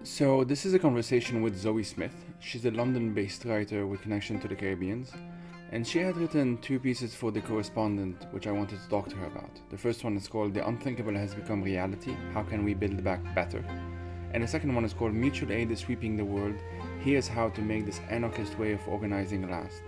So this is a conversation with Zoe Smith. She's a London-based writer with connection to the Caribbean, and she had written two pieces for The Correspondent, which I wanted to talk to her about. The first one is called The Unthinkable Has Become Reality, How Can We Build Back Better? And the second one is called Mutual Aid is Sweeping the World, Here's How to Make This Anarchist Way of Organizing Last.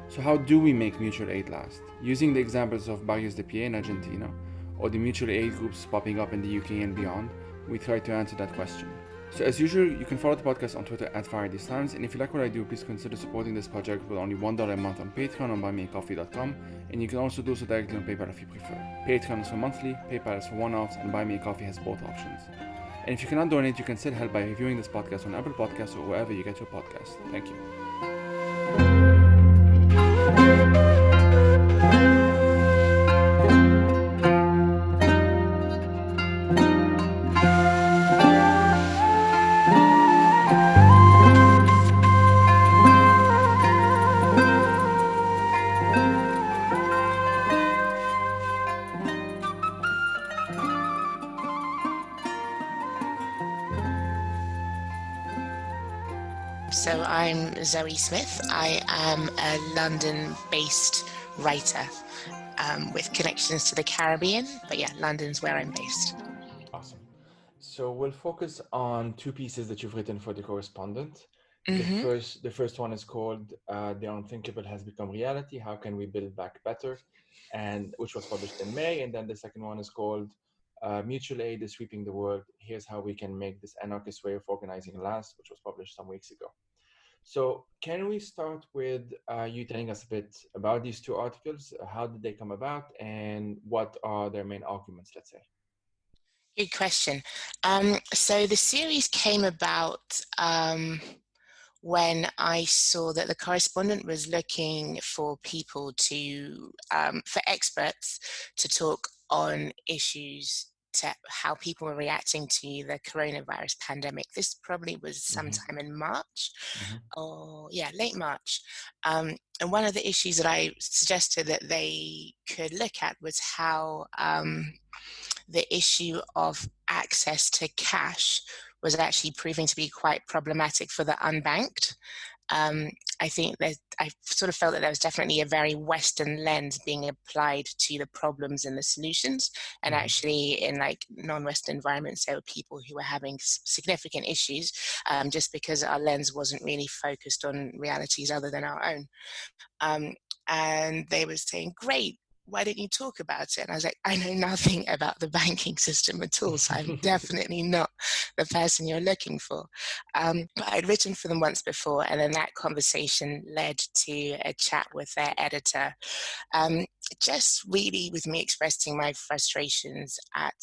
So how do we make mutual aid last? Using the examples of Barrios de Pie in Argentina, or the mutual aid groups popping up in the UK and beyond, we try to answer that question. So as usual, you can follow the podcast on Twitter at FireThesTimes, and if you like what I do, please consider supporting this project with only $1 a month on Patreon or buymeacoffee.com, and you can also do so directly on PayPal if you prefer. Patreon is for monthly, PayPal is for one-offs, and Buy Me a Coffee has both options. And if you cannot donate, you can still help by reviewing this podcast on Apple Podcasts or wherever you get your podcasts. Thank you. So I'm Zoe Smith. I am a London-based writer with connections to the Caribbean, but yeah, London's where I'm based. Awesome. So we'll focus on two pieces that you've written for The Correspondent. Mm-hmm. The first one is called The Unthinkable Has Become Reality, How Can We Build Back Better? And which was published in May. And then the second one is called Mutual Aid is Sweeping the World, Here's How We Can Make This Anarchist Way of Organizing Last, which was published some weeks ago. So can we start with you telling us a bit about these two articles? How did they come about and what are their main arguments, let's say? Good question. So the series came about when I saw that the Correspondent was looking for people for experts to talk on issues to how people were reacting to the coronavirus pandemic. This probably was sometime in March, late March. And one of the issues that I suggested that they could look at was how the issue of access to cash was actually proving to be quite problematic for the unbanked. I think that I sort of felt that there was definitely a very Western lens being applied to the problems and the solutions. And actually in like non-Western environments, there were people who were having significant issues just because our lens wasn't really focused on realities other than our own. And they were saying, great, why don't you talk about it? And I was like, I know nothing about the banking system at all, so I'm definitely not the person you're looking for. But I'd written for them once before, and then that conversation led to a chat with their editor, just really with me expressing my frustrations at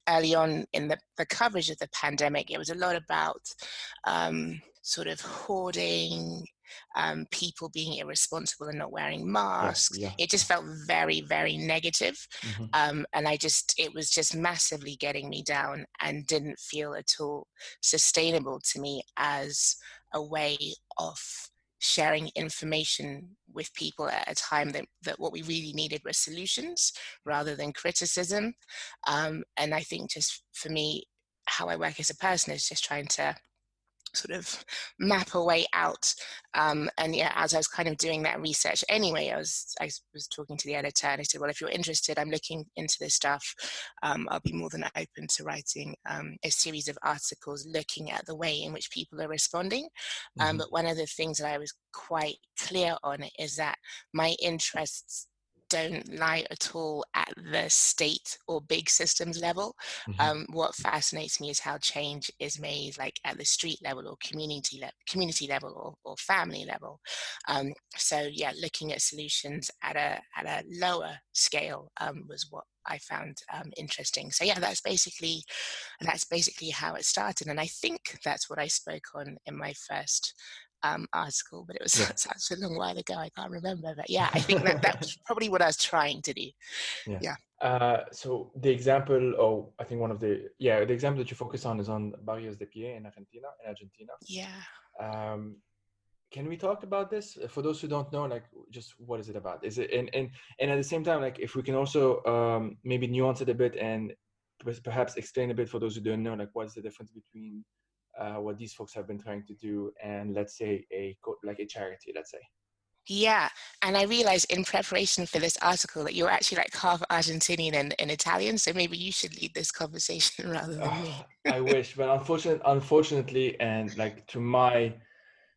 early on in the coverage of the pandemic. It was a lot about sort of hoarding, people being irresponsible and not wearing masks. It just felt very, very negative. And it was just massively getting me down and didn't feel at all sustainable to me as a way of sharing information with people at a time that what we really needed were solutions rather than criticism. And I think just for me, how I work as a person is just trying to sort of map a way out. And yeah, as I was kind of doing that research anyway, I was talking to the editor and I said, well, if you're interested, I'm looking into this stuff. I'll be more than open to writing a series of articles looking at the way in which people are responding. But one of the things that I was quite clear on is that my interests don't lie at all at the state or big systems level. What fascinates me is how change is made like at the street level or community level or family level. So yeah, looking at solutions at a lower scale was what I found interesting. So yeah, that's basically how it started, and I think that's what I spoke on in my first article, but it was such a long while ago I can't remember. But yeah, I think that was probably what I was trying to do. So the example, I think the example that you focus on is on Barrios de Pie in Argentina. Can we talk about this for those who don't know? Like, just what is it about? Is it and at the same time, like, if we can also maybe nuance it a bit and perhaps explain a bit for those who don't know, like what's the difference between what these folks have been trying to do and, let's say, like a charity, let's say. Yeah, and I realized in preparation for this article that you're actually like half Argentinian and Italian, so maybe you should lead this conversation rather than me. I wish, but unfortunately, and like to my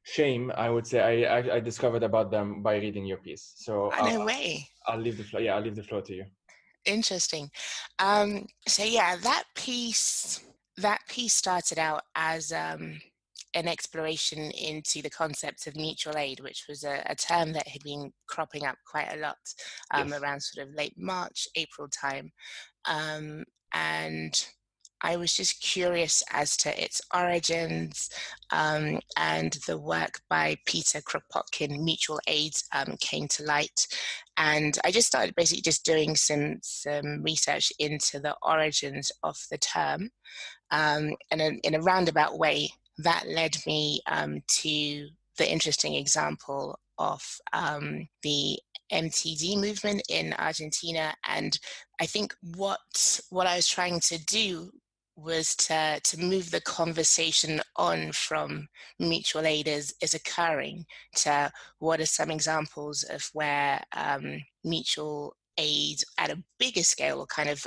shame, I would say I discovered about them by reading your piece. So Oh, no way. I'll leave the floor. Yeah, I'll leave the floor to you. Interesting. So yeah, that piece started out as an exploration into the concept of mutual aid, which was a term that had been cropping up quite a lot Yes. around sort of late March, April time. And I was just curious as to its origins, and the work by Peter Kropotkin, Mutual Aid, came to light. And I just started basically just doing some research into the origins of the term. And in a roundabout way, that led me to the interesting example of the MTD movement in Argentina. And I think what I was trying to do was to move the conversation on from mutual aid is occurring to what are some examples of where mutual aid at a bigger scale, or kind of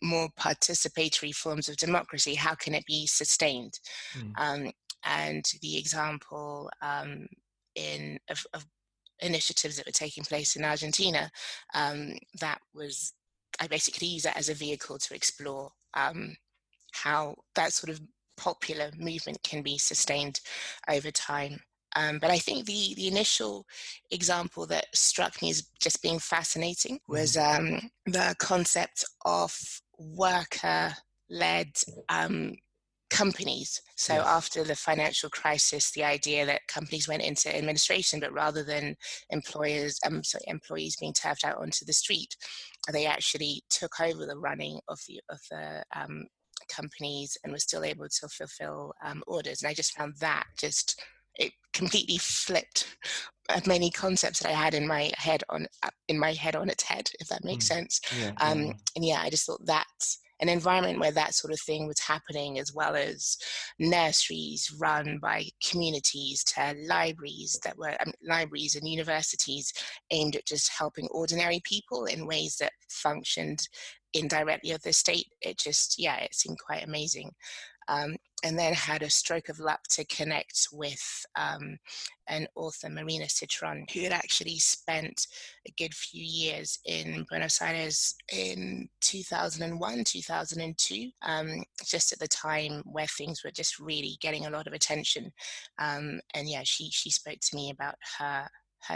more participatory forms of democracy, how can it be sustained? And the example of initiatives that were taking place in Argentina, that was, I basically use that as a vehicle to explore how that sort of popular movement can be sustained over time. But I think the initial example that struck me as just being fascinating was the concept of worker-led companies. So Yes. after the financial crisis, the idea that companies went into administration, but rather than employees being turfed out onto the street, they actually took over the running of the companies and were still able to fulfill orders. And I just found that it completely flipped many concepts that I had in my head on its head, if that makes sense. Yeah. And yeah, I just thought that an environment where that sort of thing was happening, as well as nurseries run by communities to libraries libraries and universities aimed at just helping ordinary people in ways that functioned indirectly of the state. It seemed quite amazing. And then had a stroke of luck to connect with an author, Marina Citron, who had actually spent a good few years in Buenos Aires in 2001, 2002, just at the time where things were just really getting a lot of attention. And yeah, she spoke to me about her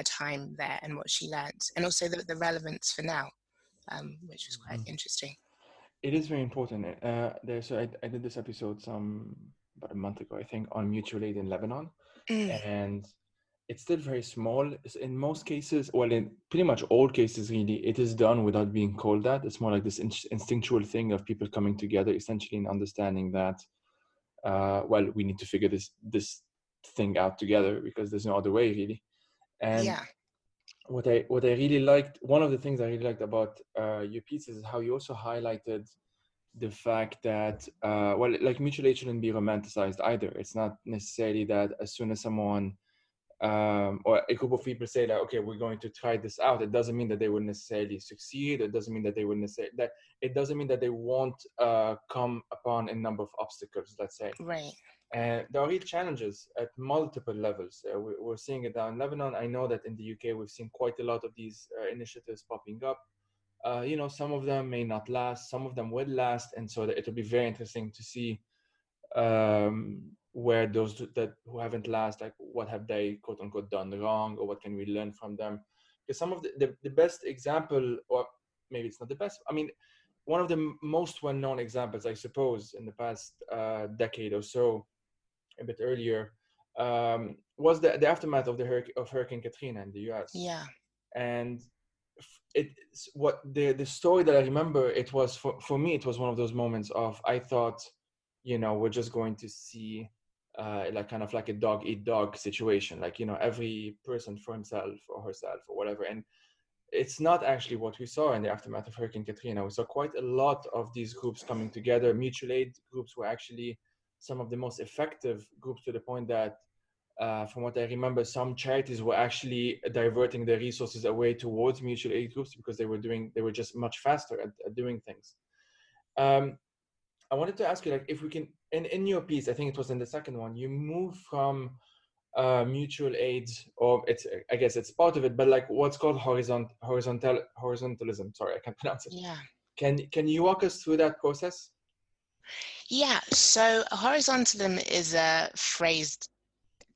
time there and what she learned, and also the relevance for now, which was quite interesting. It is very important. So I did this episode about a month ago, I think, on mutual aid in Lebanon, and it's still very small. In most cases, well, in pretty much all cases, really, it is done without being called that. It's more like this instinctual thing of people coming together, essentially, and understanding that, well, we need to figure this thing out together because there's no other way, really. And Yeah. what I really liked, one of the things I really liked about your piece is how you also highlighted the fact that well, like mutual aid shouldn't be romanticized either. It's not necessarily that as soon as someone or a group of people say that, okay, we're going to try this out, it doesn't mean that they will necessarily succeed. It doesn't mean that they will necessarily it doesn't mean that they won't come upon a number of obstacles, let's say. Right. And there are real challenges at multiple levels. We're seeing it down in Lebanon. I know that in the UK, we've seen quite a lot of these initiatives popping up. Some of them may not last, some of them will last. And so it'll be very interesting to see where those that who haven't lasted, like what have they quote unquote done wrong, or what can we learn from them? Because some of the best example, or maybe it's not the best, I mean, one of the most well-known examples, I suppose, in the past decade or so, a bit earlier, was the aftermath of Hurricane Katrina in the U.S. Yeah. And the story that I remember, it was for me, it was one of those moments of, I thought, we're just going to see like kind of like a dog eat dog situation, like every person for himself or herself or whatever. And it's not actually what we saw in the aftermath of Hurricane Katrina. We saw quite a lot of these groups coming together. Mutual aid groups were actually some of the most effective groups, to the point that, from what I remember, some charities were actually diverting their resources away towards mutual aid groups because they were just much faster at doing things. I wanted to ask you, like, if we can, in your piece, I think it was in the second one, you move from mutual aid, or it's, I guess it's part of it, but like what's called horizontalism. Sorry, I can't pronounce it. Yeah. Can you walk us through that process? Yeah. So horizontalism is a phrase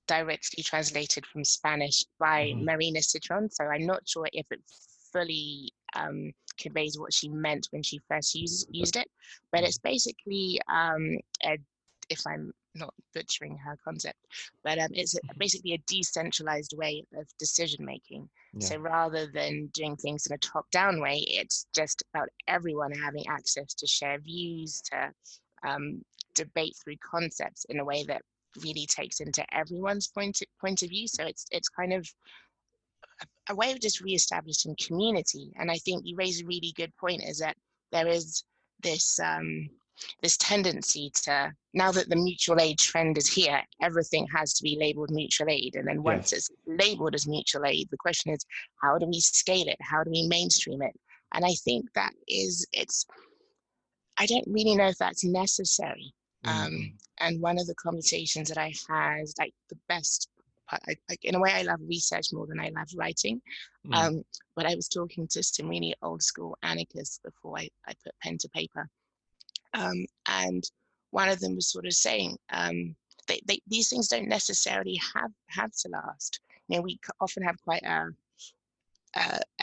directly translated from Spanish by Marina Citron. So I'm not sure if it fully conveys what she meant when she first used it, but it's basically if I'm not butchering her concept, but it's basically a decentralized way of decision making. Yeah. So rather than doing things in a top-down way, it's just about everyone having access to share views, to debate through concepts in a way that really takes into everyone's point of view. So it's kind of a way of just reestablishing community. And I think you raise a really good point, is that there is this this tendency to, now that the mutual aid trend is here, everything has to be labeled mutual aid. And then once it's labeled as mutual aid, the question is, how do we scale it? How do we mainstream it? And I think that I don't really know if that's necessary. And one of the conversations that I had, like the best part, in a way, I love research more than I love writing. But I was talking to some really old school anarchists before I put pen to paper. And one of them was sort of saying, these things don't necessarily have to last. You know, we often have quite a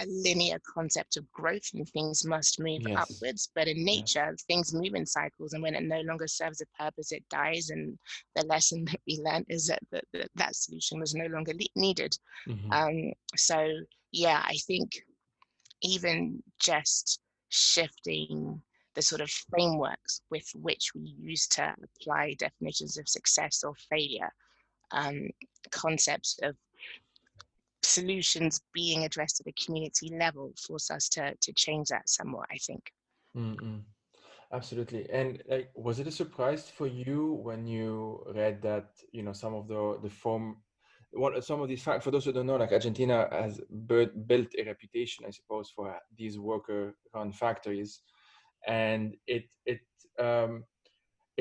linear concept of growth, and things must move upwards, but in nature things move in cycles, and when it no longer serves a purpose, it dies. And the lesson that we learned is that that solution was no longer needed. So yeah, I think even just shifting the sort of frameworks with which we use to apply definitions of success or failure, concepts of solutions being addressed at a community level, force us to change that somewhat, I think. Absolutely. And like, was it a surprise for you when you read that, you know, some of some of these facts, for those who don't know, like Argentina has built a reputation, I suppose, for these worker-run factories, and it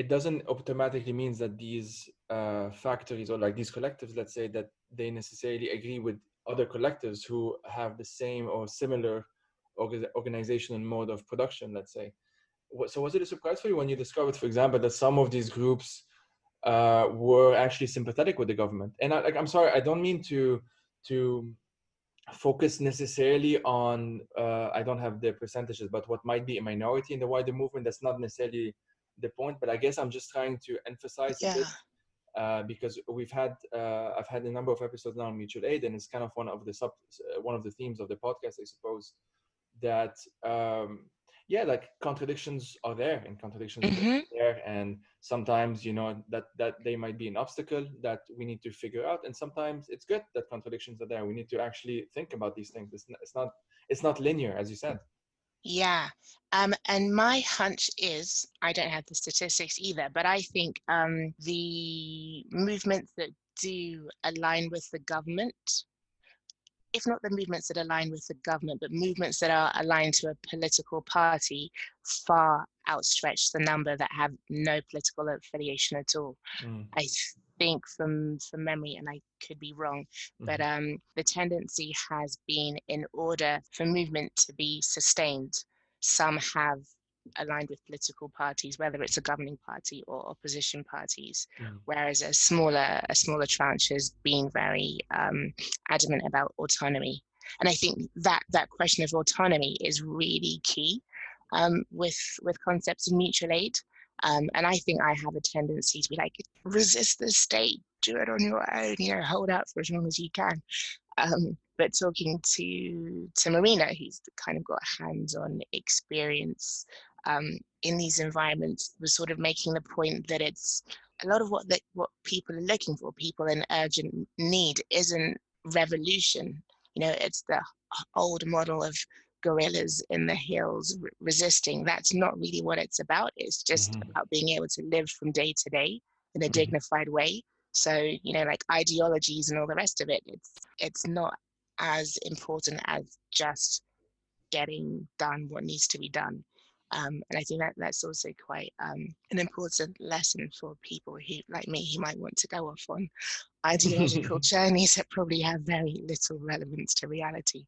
doesn't automatically means that these factories, or like these collectives, let's say, that they necessarily agree with other collectives who have the same or similar organizational mode of production, let's say. So was it a surprise for you when you discovered, for example, that some of these groups were actually sympathetic with the government? And I'm sorry, I don't mean to focus necessarily on, I don't have the percentages, but what might be a minority in the wider movement. That's not necessarily the point, but I guess I'm just trying to emphasize a bit, because I've had a number of episodes now on mutual aid, and it's kind of one of the themes of the podcast, I suppose, that like contradictions are there, and contradictions are there, and sometimes, you know, that they might be an obstacle that we need to figure out, and sometimes it's good that contradictions are there. We need to actually think about these things. It's not linear, as you said. Yeah. And my hunch is, I don't have the statistics either, but I think the movements that do align with the government, if not the movements that align with the government, but movements that are aligned to a political party, far outstretch the number that have no political affiliation at all. I think from memory, and I could be wrong, but the tendency has been, in order for movement to be sustained, some have aligned with political parties, whether it's a governing party or opposition parties, whereas a smaller tranche has been very adamant about autonomy. And I think that question of autonomy is really key with concepts of mutual aid. And I think I have a tendency to be like, resist the state, do it on your own, you know, hold out for as long as you can. But talking to Marina, who's kind of got hands-on experience in these environments, was sort of making the point that it's a lot of what people are looking for, people in urgent need, isn't revolution. it's the old model of gorillas in the hills resisting. That's not really what it's about. It's just Mm-hmm. about being able to live from day to day in a Mm-hmm. dignified way. So, like ideologies and all the rest of it, it's not as important as just getting done what needs to be done. And I think that's also quite an important lesson for people who, like me, who might want to go off on ideological journeys that probably have very little relevance to reality.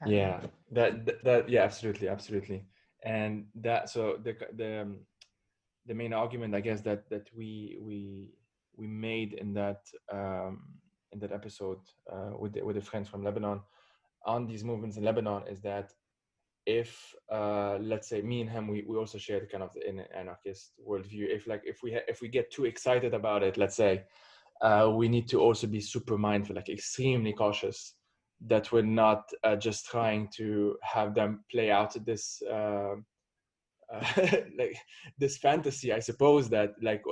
Yeah, yeah, absolutely. And that, so the main argument, I guess, that we made in that episode with the friends from Lebanon on these movements in Lebanon is that if let's say me and him, we also share the kind of an anarchist worldview. If we get too excited about it, let's say, we need to also be super mindful, like extremely cautious, that we're not just trying to have them play out this like this fantasy, I suppose, that like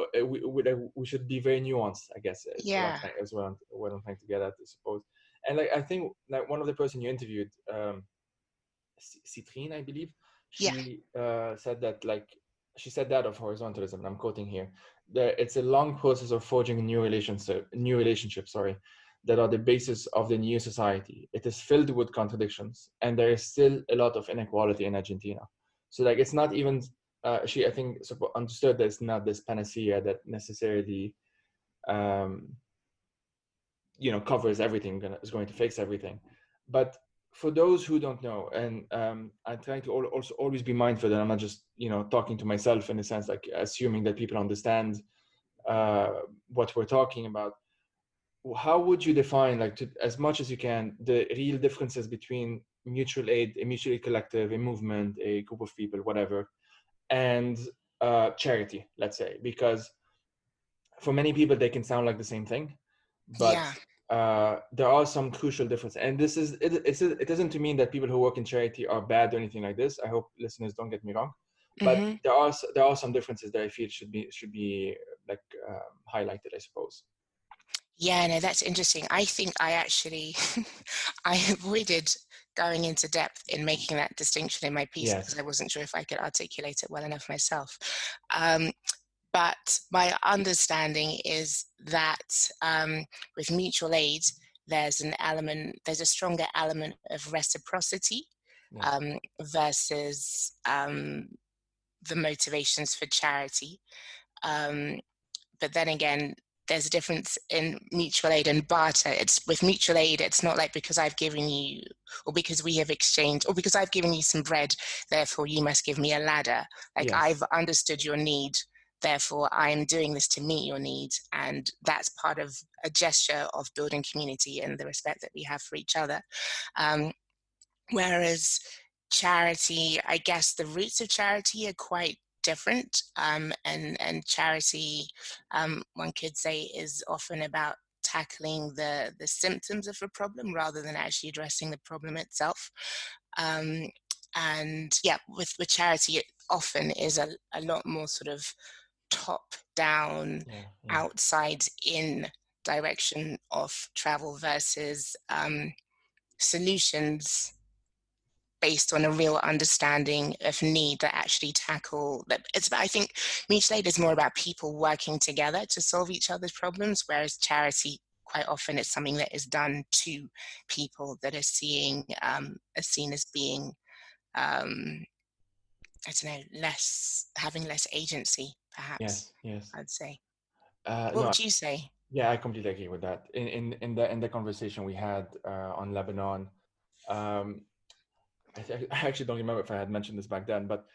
we should be very nuanced, I guess, is what I'm Yeah, trying, what I'm trying to get at, I suppose. And like I think like one of the person you interviewed, Citrine, I believe, yeah, she said that, like, she said that of horizontalism, and I'm quoting here, that it's a long process of forging new relationships, sorry, that are the basis of the new society. It is filled with contradictions, and there is still a lot of inequality in Argentina. So like it's not even she, I think, understood that it's not this panacea that necessarily um, covers everything, is going to fix everything. But for those who don't know, and I'm trying to also always be mindful that I'm not just talking to myself, in a sense, like assuming that people understand uh, what we're talking about. How would you define, like, as much as you can, the real differences between mutual aid, a mutual aid collective, a movement, a group of people, whatever, and charity, let's say? Because for many people they can sound like the same thing, but yeah. there are some crucial differences. And this is it doesn't to mean that people who work in charity are bad or anything like this. I hope listeners don't get me wrong, but Hmm. there are some differences that I feel should be like highlighted, I suppose. Yeah, no, that's interesting. I think I actually I avoided going into depth in making that distinction in my piece because Yes. I wasn't sure if I could articulate it well enough myself. Um, But my understanding is that with mutual aid, there's a stronger element of reciprocity Yes. versus the motivations for charity. Um, but then again, there's a difference in mutual aid and barter. It's with mutual aid, it's not like because I've given you, or because we have exchanged, or because I've given you some bread, therefore you must give me a ladder. Like Yes. I've understood your need, therefore I'm doing this to meet your need. And that's part of a gesture of building community and the respect that we have for each other. Um, Whereas charity, I guess the roots of charity are quite different. And charity, one could say, is often about tackling the symptoms of a problem rather than actually addressing the problem itself. Um, and yeah, with charity, it often is a lot more sort of top down, Yeah. Yeah. outside in direction of travel versus solutions based on a real understanding of need that actually tackle that. It's about, I think mutual aid is more about people working together to solve each other's problems, whereas charity quite often is something that is done to people that are seen as being I don't know, having less agency, perhaps, Yes. Yes. I'd say. What No. would you say? Yeah, I completely agree with that. In the conversation we had on Lebanon, um, I actually don't remember if I had mentioned this back then, but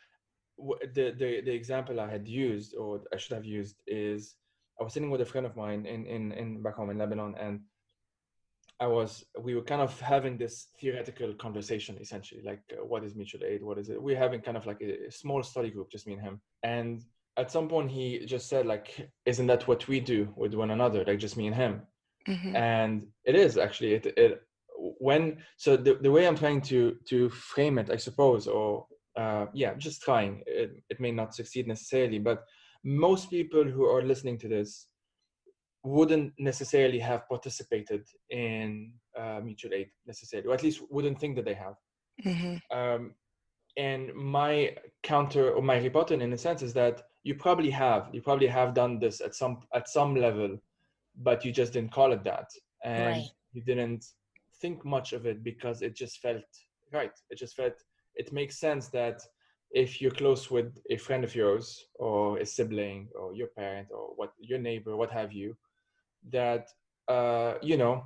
the example I had used, or I should have used, is I was sitting with a friend of mine in back home in Lebanon, and we were kind of having this theoretical conversation, essentially, like what is mutual aid, what is it? We're having kind of like a small study group, just me and him. And at some point he just said, like, isn't that what we do with one another, like just me and him? Hmm. And it is actually it when so the way I'm trying to frame it, I suppose, or yeah, just trying, it may not succeed necessarily, but most people who are listening to this wouldn't necessarily have participated in mutual aid necessarily, or at least wouldn't think that they have. Mm-hmm. And my counter, or my rebuttal in a sense, is that you probably have done this at some level, but you just didn't call it that, and Right. you didn't think much of it because it just felt right. It makes sense that if you're close with a friend of yours, or a sibling, or your parent, or your neighbor, what have you, that you know,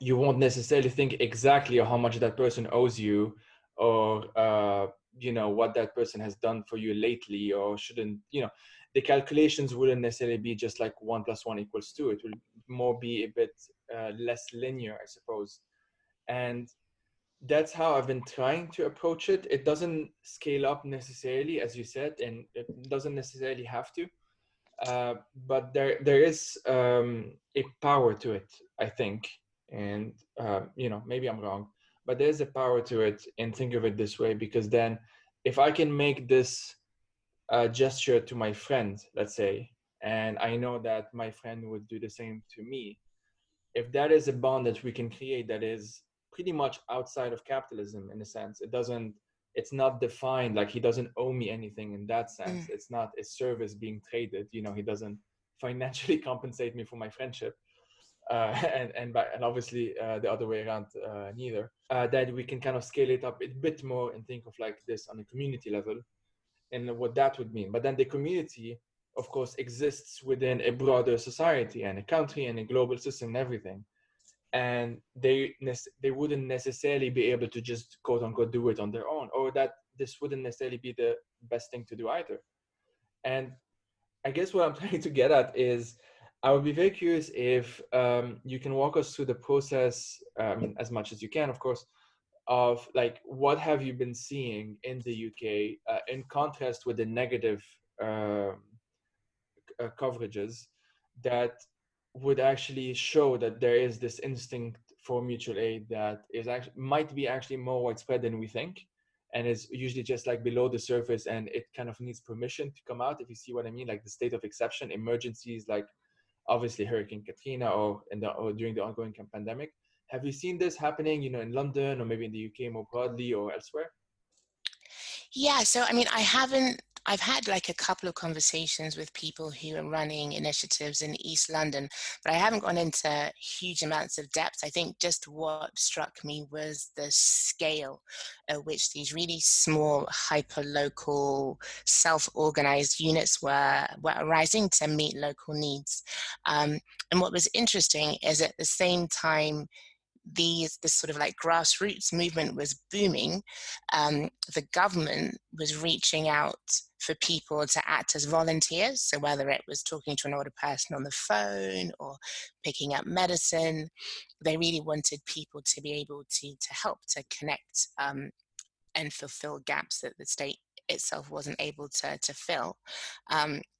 you won't necessarily think exactly how much that person owes you, or you know, what that person has done for you lately, or shouldn't, you know, the calculations wouldn't necessarily be just like 1 + 1 = 2. It will more be a bit less linear, I suppose. And that's how I've been trying to approach it. It doesn't scale up necessarily, as you said, and it doesn't necessarily have to, but there is a power to it, I think. And you know, maybe I'm wrong, but there's a power to it. And think of it this way, because then if I can make this gesture to my friend, let's say, and I know that my friend would do the same to me, if that is a bond that we can create, that is pretty much outside of capitalism in a sense. It's not defined, like he doesn't owe me anything in that sense. Mm. It's not a service being traded, you know, he doesn't financially compensate me for my friendship, and obviously the other way around, neither. That we can kind of scale it up a bit more and think of like this on a community level, and what that would mean. But then the community, of course, exists within a broader society and a country and a global system and everything. And they wouldn't necessarily be able to just quote unquote do it on their own, or that this wouldn't necessarily be the best thing to do either. And I guess what I'm trying to get at is, I would be very curious if you can walk us through the process, I mean, as much as you can, of course, of like what have you been seeing in the UK, in contrast with the negative coverages, that would actually show that there is this instinct for mutual aid that is actually might be actually more widespread than we think, and is usually just like below the surface, and it kind of needs permission to come out, if you see what I mean, like the state of exception emergencies, like obviously Hurricane Katrina, or during the ongoing pandemic. Have you seen this happening, you know, in London, or maybe in the UK more broadly, or elsewhere? Yeah, so I mean, I've had like a couple of conversations with people who are running initiatives in East London, but I haven't gone into huge amounts of depth. I think just what struck me was the scale at which these really small, hyper-local, self-organized units were arising to meet local needs. And what was interesting is at the same time this sort of like grassroots movement was booming, the government was reaching out for people to act as volunteers. So whether it was talking to an older person on the phone or picking up medicine, they really wanted people to be able to help to connect, and fulfill gaps that the state itself wasn't able to fill.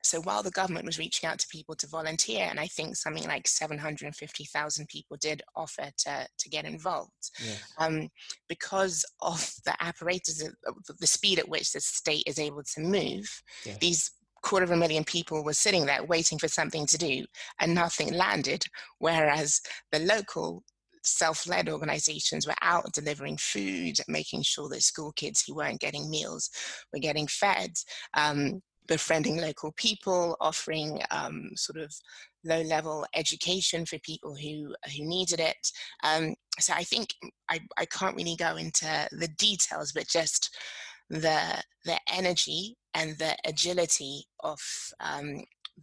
So while the government was reaching out to people to volunteer, and I think something like 750,000 people did offer to get involved, Yes. because of the apparatus, of the speed at which the state is able to move, Yes. these 250,000 people were sitting there waiting for something to do and nothing landed, whereas the local self-led organizations were out delivering food, making sure that school kids who weren't getting meals were getting fed, befriending local people, offering sort of low-level education for people who needed it. So I think I can't really go into the details, but just the energy and the agility of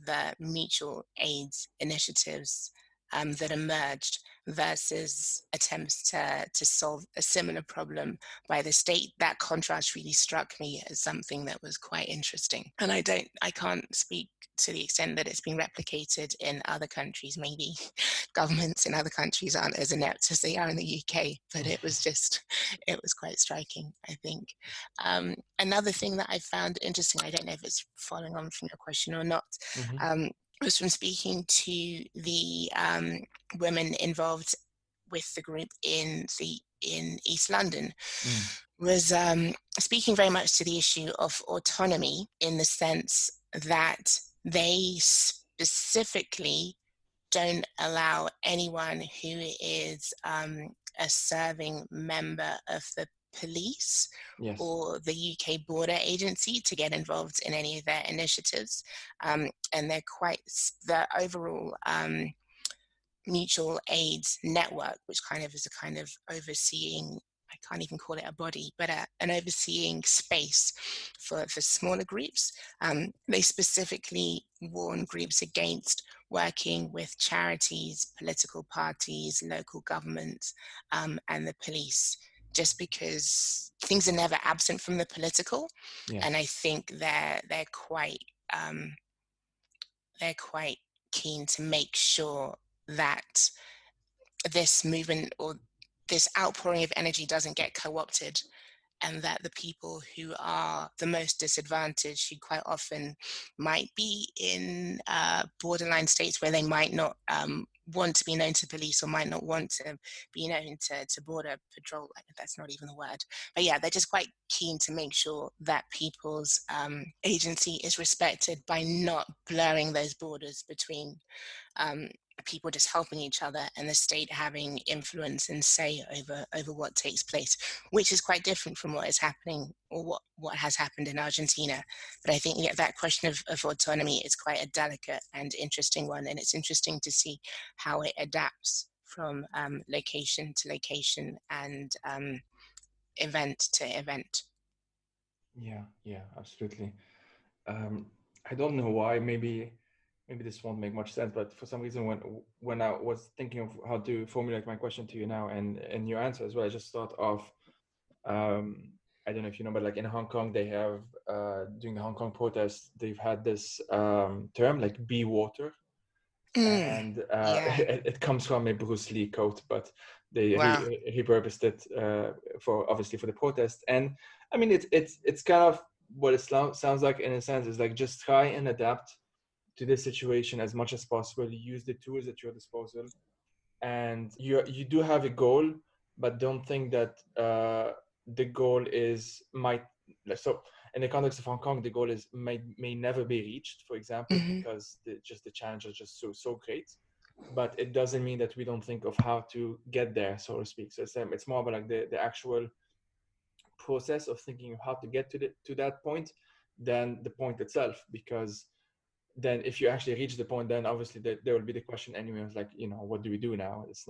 the mutual aid initiatives that emerged versus attempts to solve a similar problem by the state. That contrast really struck me as something that was quite interesting. And I can't speak to the extent that it's been replicated in other countries. Maybe governments in other countries aren't as inept as they are in the UK, but it was quite striking, I think. Another thing that I found interesting, I don't know if it's following on from your question or not, Mm-hmm. was from speaking to the women involved with the group in East London, Mm. was speaking very much to the issue of autonomy, in the sense that they specifically don't allow anyone who is a serving member of the police Yes. or the UK border agency to get involved in any of their initiatives. And they're quite, the overall mutual aid network, which kind of is a kind of overseeing, I can't even call it a body, but an overseeing space for smaller groups. They specifically warn groups against working with charities, political parties, local governments, and the police, just because things are never absent from the political. And I Yes. think um, they're quite keen to make sure that this movement or this outpouring of energy doesn't get co-opted, and that the people who are the most disadvantaged, who quite often might be in borderline states where they might not want to be known to police or might not want to be known to border patrol, that's not even the word, but yeah, they're just quite keen to make sure that people's agency is respected by not blurring those borders between um, people just helping each other and the state having influence and say over what takes place, which is quite different from what is happening or what has happened in Argentina. But I think that question of autonomy is quite a delicate and interesting one, and it's interesting to see how it adapts from location to location and event to event. Yeah, absolutely. Um, I don't know why. Maybe this won't make much sense, but for some reason, when I was thinking of how to formulate my question to you now, and your answer as well, I just thought of I don't know if you know, but like in Hong Kong, they have during the Hong Kong protests, they've had this term like "be water," Mm, and yeah. it comes from a Bruce Lee quote, but they Wow. he purposed it for obviously for the protest. And I mean, it's kind of what it sounds like in a sense is like just try and adapt to this situation as much as possible. Use the tools at your disposal, and you do have a goal, but don't think that the goal is might so in the context of Hong Kong, the goal is may never be reached, for example, Hmm. because the challenge is just so great. But it doesn't mean that we don't think of how to get there, so to speak. So it's more about like the actual process of thinking of how to get to that point than the point itself, because then if you actually reach the point, then obviously there will be the question anyway of like, what do we do now? It's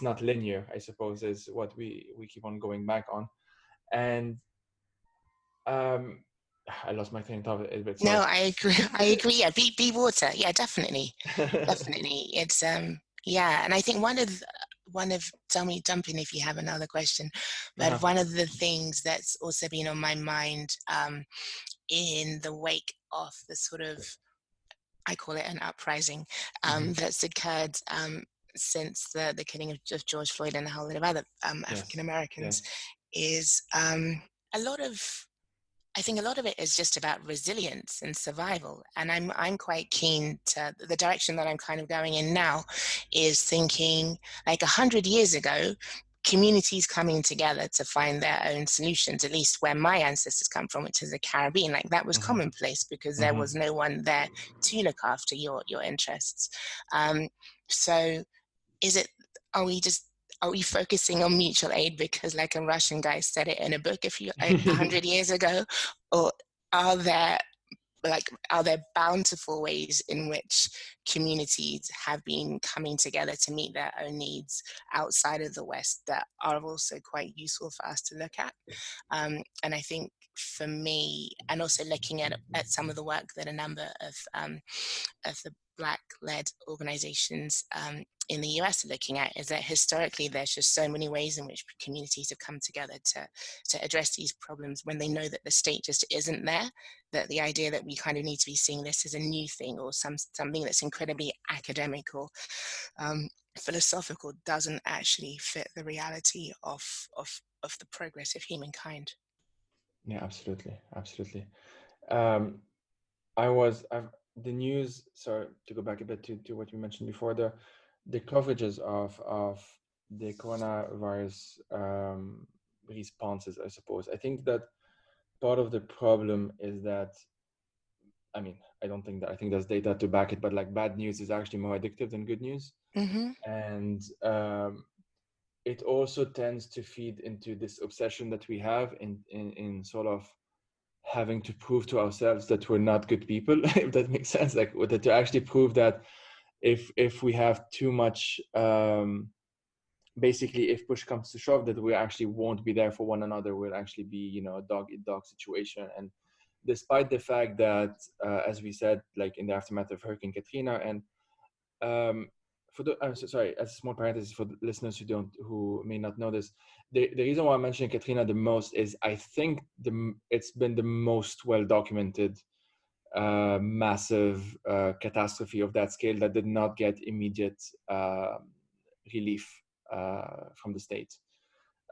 not linear, I suppose, is what we keep on going back on. And um I lost my train of thought a bit, No, sorry. I agree. I agree. Yeah, be water. Yeah, definitely, definitely. It's yeah, and I think one of tell me jump in if you have another question, but Uh-huh. one of the things that's also been on my mind in the wake of the sort of, I call it an uprising Hmm. that's occurred since the killing of George Floyd and a whole lot of other African Yes, Americans yes. is a lot of I think a lot of it is just about resilience and survival. And I'm quite keen to the direction that I'm kind of going in now is thinking like 100 years ago, communities coming together to find their own solutions, at least where my ancestors come from, which is the Caribbean, like that was Hmm. commonplace because there Hmm. was no one there to look after your interests. Um, so is it, are we just, are we focusing on mutual aid because like a Russian guy said it in a book a 100 years ago, or are there are there bountiful ways in which communities have been coming together to meet their own needs outside of the West that are also quite useful for us to look at? And I think for me, and also looking at some of the work that a number of the Black-led organizations in the US are looking at, is that historically there's just so many ways in which communities have come together to address these problems when they know that the state just isn't there, that the idea that we kind of need to be seeing this as a new thing or something that's incredibly academic or um, philosophical doesn't actually fit the reality of the progress of humankind. Yeah, absolutely, absolutely. um I've the news, sorry to go back a bit to what you mentioned before, the coverages of the coronavirus responses, I suppose. I think that part of the problem is that, I mean, I don't think that, I think there's data to back it, but like bad news is actually more addictive than good news. Mm-hmm. And it also tends to feed into this obsession that we have in sort of having to prove to ourselves that we're not good people, if that makes sense. Like that, to actually prove that if we have too much, basically if push comes to shove, that we actually won't be there for one another, we'll actually be, you know, a dog eat dog situation. And despite the fact that, as we said, like in the aftermath of Hurricane Katrina, and for the, I'm so sorry, as a small parenthesis for the listeners who may not know this, the reason why I'm mentioning Katrina the most is I think it's been the most well documented massive catastrophe of that scale that did not get immediate relief from the state,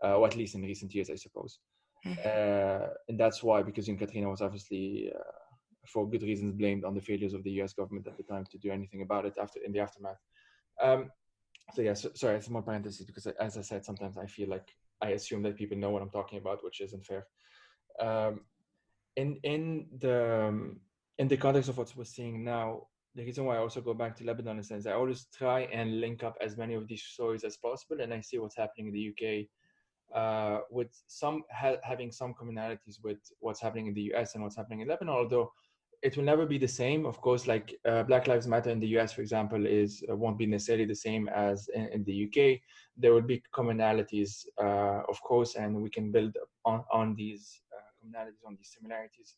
or at least in recent years, I suppose. And that's why, because Katrina was obviously, for good reasons, blamed on the failures of the U.S. government at the time to do anything about it in the aftermath. So yeah, sorry, it's more parentheses because, as I said, sometimes I feel like I assume that people know what I'm talking about, which isn't fair. Um, in the context of what we're seeing now, the reason why I also go back to Lebanon is I always try and link up as many of these stories as possible, and I see what's happening in the UK, with some having some commonalities with what's happening in the US and what's happening in Lebanon, although it will never be the same. Of course, like Black Lives Matter in the US, for example, won't be necessarily the same as in the UK. There will be commonalities, of course, and we can build on these commonalities, on these similarities.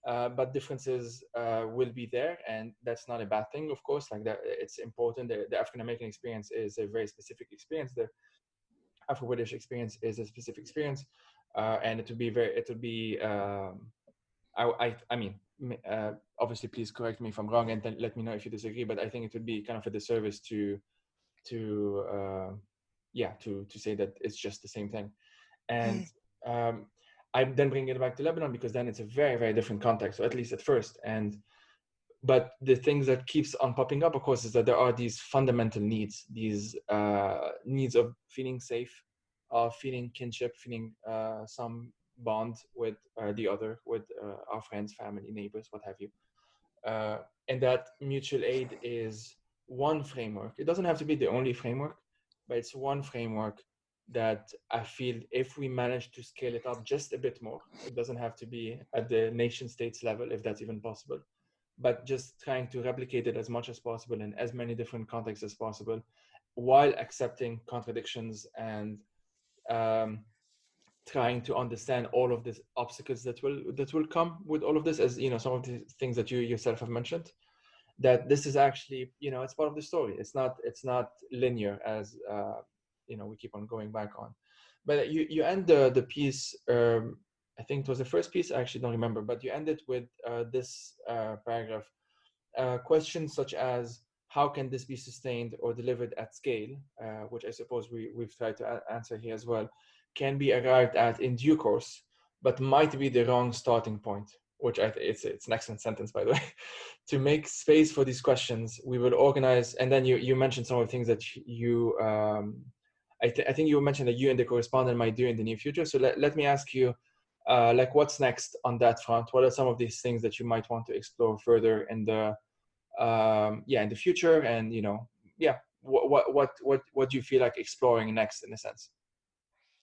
But differences will be there, and that's not a bad thing, of course. Like that, it's important. The African American experience is a very specific experience. The Afro-British experience is a specific experience, and it would be. I mean, obviously, please correct me if I'm wrong, and then let me know if you disagree. But I think it would be kind of a disservice to say that it's just the same thing. And I then bring it back to Lebanon because then it's a very, very different context, or at least at first. But the things that keeps on popping up, of course, is that there are these fundamental needs, these needs of feeling safe, of feeling kinship, feeling some bond with the other, with our friends, family, neighbors, what have you. And that mutual aid is one framework. It doesn't have to be the only framework, but it's one framework that I feel if we manage to scale it up just a bit more, it doesn't have to be at the nation states level, if that's even possible, but just trying to replicate it as much as possible in as many different contexts as possible, while accepting contradictions and trying to understand all of these obstacles that will come with all of this, as you know, some of the things that you yourself have mentioned, that this is actually, you know, it's part of the story. It's not linear, as we keep on going back on. But you end the piece, I think it was the first piece, I actually don't remember, but you ended with this paragraph, questions such as how can this be sustained or delivered at scale, which I suppose we've tried to answer here as well, can be arrived at in due course, but might be the wrong starting point, which it's an excellent sentence, by the way. To make space for these questions, we will organize, and then you mentioned some of the things that you, I think you mentioned that you and the correspondent might do in the near future. So let me ask you, like what's next on that front? What are some of these things that you might want to explore further in the in the future? And what do you feel like exploring next, in a sense?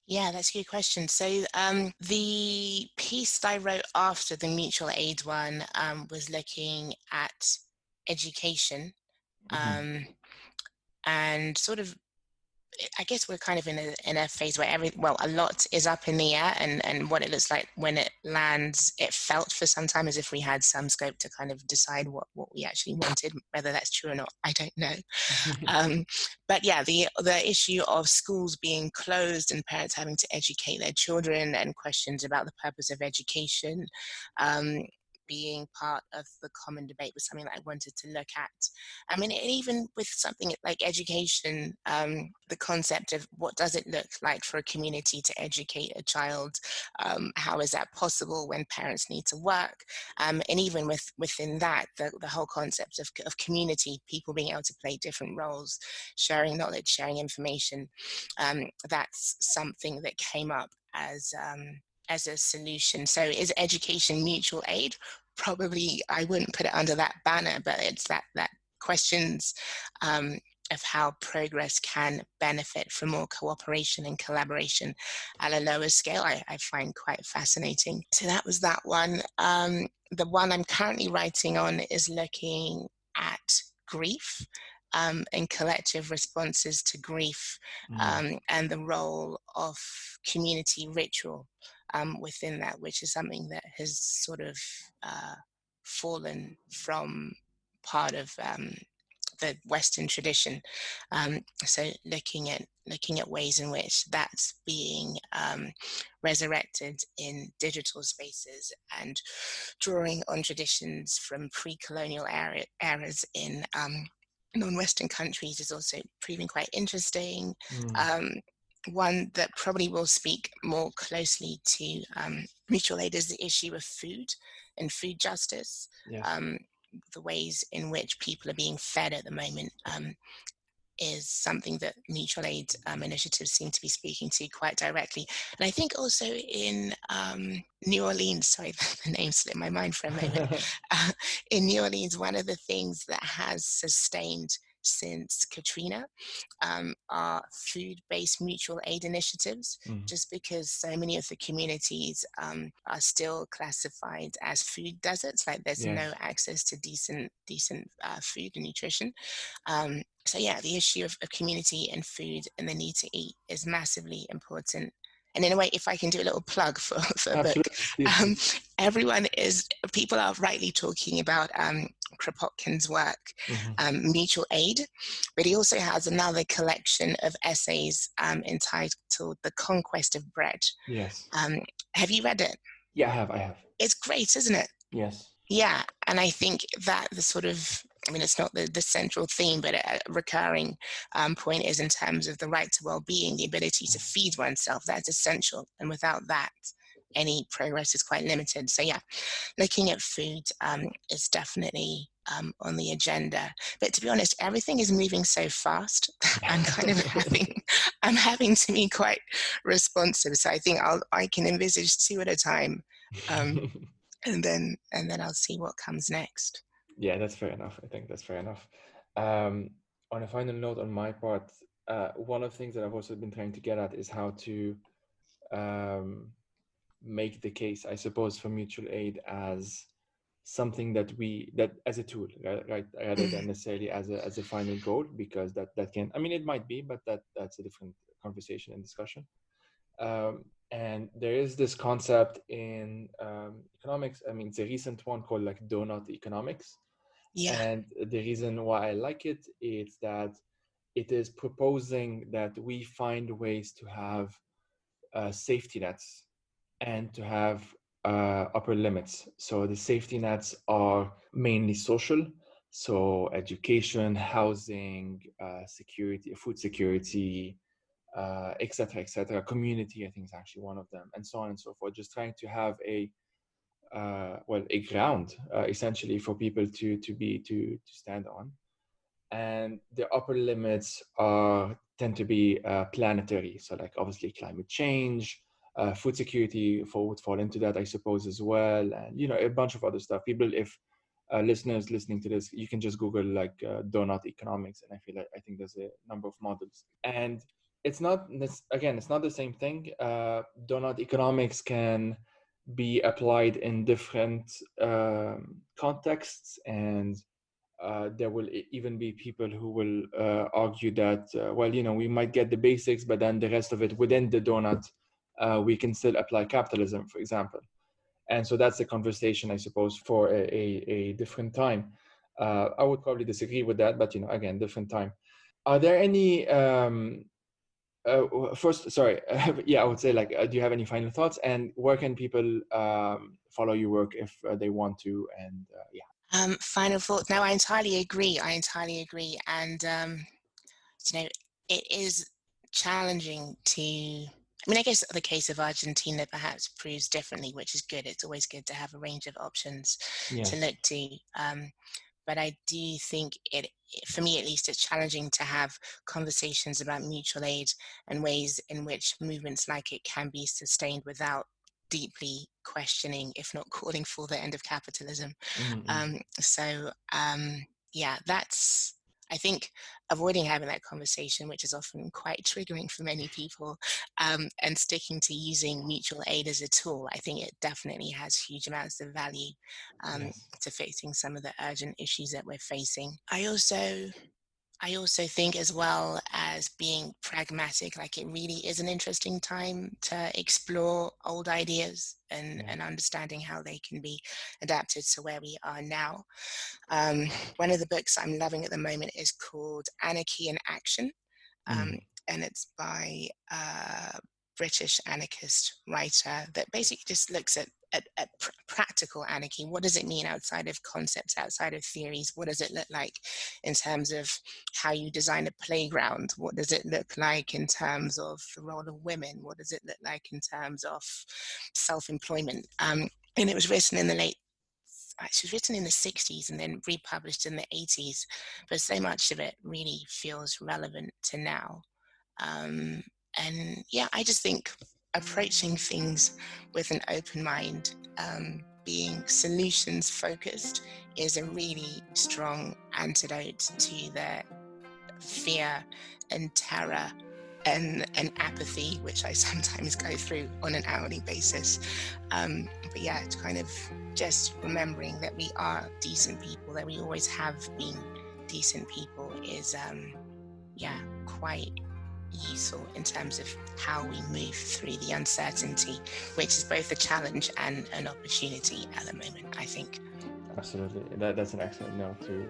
Yeah, that's a good question. So the piece that I wrote after the mutual aid one was looking at education, Mm-hmm. and sort of, I guess we're kind of in a phase where a lot is up in the air, and what it looks like when it lands. It felt for some time as if we had some scope to kind of decide what we actually wanted. Whether that's true or not, I don't know. But yeah, the issue of schools being closed and parents having to educate their children, and questions about the purpose of education, being part of the common debate, was something that I wanted to look at. I mean, even with something like education, the concept of what does it look like for a community to educate a child? How is that possible when parents need to work? And even within that, the whole concept of community, people being able to play different roles, sharing knowledge, sharing information, that's something that came up as a solution. So is education mutual aid, probably I wouldn't put it under that banner, but it's that questions of how progress can benefit from more cooperation and collaboration at a lower scale, I find quite fascinating. So that was that one. The one I'm currently writing on is looking at grief and collective responses to grief, and the role of community ritual within that, which is something that has sort of fallen from part of the Western tradition. So looking at ways in which that's being resurrected in digital spaces, and drawing on traditions from pre-colonial eras in non-Western countries is also proving quite interesting. One that probably will speak more closely to mutual aid is the issue of food and food justice. Yes. The ways in which people are being fed at the moment is something that mutual aid initiatives seem to be speaking to quite directly. And I think also in New Orleans, sorry, the name slipped my mind for a moment. In New Orleans, one of the things that has sustained since Katrina are food-based mutual aid initiatives, just because so many of the communities are still classified as food deserts, like there's no access to decent food and nutrition. So yeah, the issue of community and food and the need to eat is massively important. And in a way, if I can do a little plug for a book, people are rightly talking about Kropotkin's work, Mutual Aid, but he also has another collection of essays entitled The Conquest of Bread. Yes. Have you read it? Yeah, I have. It's great, isn't it? Yes. Yeah, and I think that the sort of, I mean, it's not the central theme, but a recurring point is in terms of the right to well-being, the ability to feed oneself. That's essential, and without that, any progress is quite limited. So yeah, looking at food is definitely on the agenda. But to be honest, everything is moving so fast. I'm kind of having to be quite responsive. So I think I can envisage 2 at a time. And then I'll see what comes next. Yeah, that's fair enough. I think that's fair enough. On a final note on my part, one of the things that I've also been trying to get at is how to make the case, I suppose, for mutual aid as something that as a tool, right, rather than necessarily as a final goal, because that can, I mean, it might be, but that's a different conversation and discussion. And there is this concept in economics. I mean, it's a recent one called like donut economics. Yeah. And the reason why I like it is that it is proposing that we find ways to have safety nets and to have upper limits. So the safety nets are mainly social. So education, housing, security, food security, et cetera, community, I think is actually one of them, and so on and so forth. Just trying to have a ground essentially for people to stand on, and the upper limits tend to be planetary. So like obviously climate change, food security would fall into that, I suppose, as well, and a bunch of other stuff. People, if listeners listening to this, you can just Google like donut economics, and I think there's a number of models. And it's not the same thing. Donut economics can be applied in different contexts, and there will even be people who will argue that we might get the basics, but then the rest of it within the donut we can still apply capitalism, for example. And so that's a conversation, I suppose, for a different time. I would probably disagree with that, but again, different time. Are there any first, sorry, I would say, like, do you have any final thoughts, and where can people follow your work if they want to? And Final thoughts. No, I entirely agree. And it is challenging to. I mean, I guess the case of Argentina perhaps proves differently, which is good. It's always good to have a range of options to look to. But I do think for me at least, it's challenging to have conversations about mutual aid and ways in which movements like it can be sustained without deeply questioning, if not calling for, the end of capitalism. Mm-hmm. Yeah, that's, I think, avoiding having that conversation, which is often quite triggering for many people, and sticking to using mutual aid as a tool, I think it definitely has huge amounts of value Yes. to fixing some of the urgent issues that we're facing. I also think, as well as being pragmatic, like it really is an interesting time to explore old ideas Yeah. and understanding how they can be adapted to where we are now. One of the books I'm loving at the moment is called Anarchy in Action, um, Mm. and it's by a British anarchist writer that basically just looks at practical anarchy. What does it mean outside of concepts, outside of theories? What does it look like in terms of how you design a playground? What does it look like in terms of the role of women? What does it look like in terms of self-employment? And it was written in the she was written in the 60s and then republished in the 80s, but so much of it really feels relevant to now. Um, and yeah, I just think approaching things with an open mind, being solutions focused, is a really strong antidote to the fear and terror and apathy, which I sometimes go through on an hourly basis. But yeah, it's kind of just remembering that we are decent people, that we always have been decent people, is quite useful in terms of how we move through the uncertainty, which is both a challenge and an opportunity at the moment, I think. Absolutely. That's an excellent note to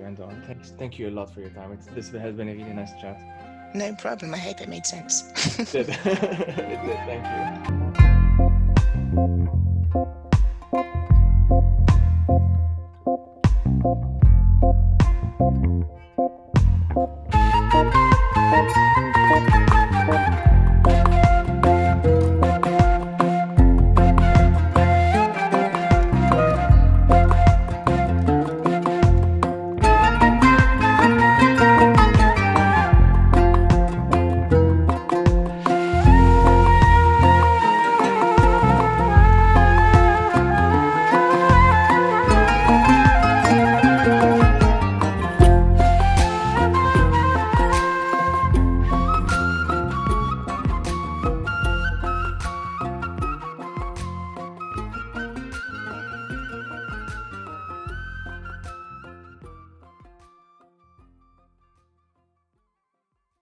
end on. Thank you a lot for your time. This has been a really nice chat. No problem. I hope it made sense. It did. It did. Thank you.